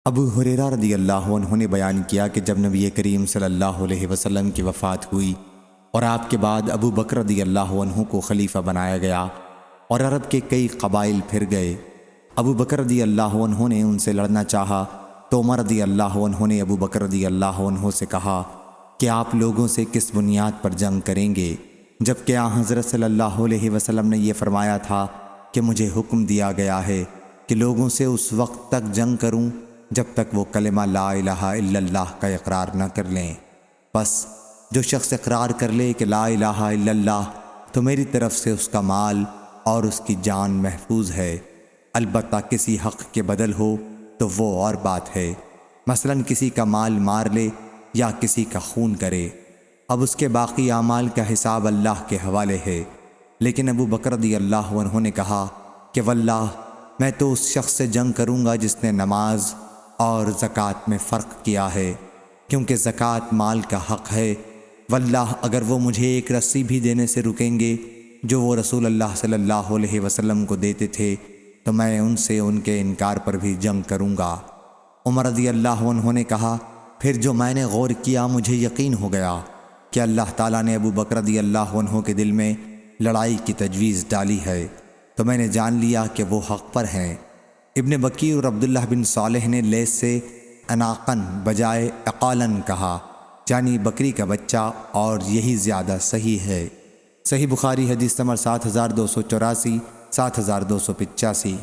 ابو ہریرہ رضی اللہ عنہ نے بیان کیا کہ جب نبی کریم صلی اللہ علیہ وسلم کی وفات ہوئی اور آپ کے بعد ابو بکر رضی اللہ عنہ کو خلیفہ بنایا گیا اور عرب کے کئی قبائل پھر گئے، ابو بکر رضی اللہ عنہ نے ان سے لڑنا چاہا تو عمر رضی اللہ عنہ نے ابو بکر رضی اللہ عنہ سے کہا کہ آپ لوگوں سے کس بنیاد پر جنگ کریں گے، جبکہ حضرت صلی اللہ علیہ وسلم نے یہ فرمایا تھا کہ مجھے حکم دیا گیا ہے کہ لوگوں سے اس وقت تک جنگ کروں جب تک وہ کلمہ لا الہ الا اللہ کا اقرار نہ کر لیں۔ بس جو شخص اقرار کر لے کہ لا الہ الا اللہ تو میری طرف سے اس کا مال اور اس کی جان محفوظ ہے، البتہ کسی حق کے بدل ہو تو وہ اور بات ہے، مثلا کسی کا مال مار لے یا کسی کا خون کرے، اب اس کے باقی اعمال کا حساب اللہ کے حوالے ہے۔ لیکن ابو بکر رضی اللہ عنہ نے کہا کہ واللہ میں تو اس شخص سے جنگ کروں گا جس نے نماز اور زکوٰۃ میں فرق کیا ہے، کیونکہ زکوٰۃ مال کا حق ہے، واللہ اگر وہ مجھے ایک رسی بھی دینے سے رکیں گے جو وہ رسول اللہ صلی اللہ علیہ وسلم کو دیتے تھے تو میں ان سے ان کے انکار پر بھی جنگ کروں گا۔ عمر رضی اللہ عنہ نے کہا پھر جو میں نے غور کیا مجھے یقین ہو گیا کہ اللہ تعالیٰ نے ابو بکر رضی اللہ عنہ کے دل میں لڑائی کی تجویز ڈالی ہے، تو میں نے جان لیا کہ وہ حق پر ہیں۔ ابن بکی اور عبداللہ بن صالح نے لیث سے اناقن بجائے اقالن کہا، یعنی بکری کا بچہ، اور یہی زیادہ صحیح ہے۔ صحیح بخاری حدیث نمبر 7284، 7285۔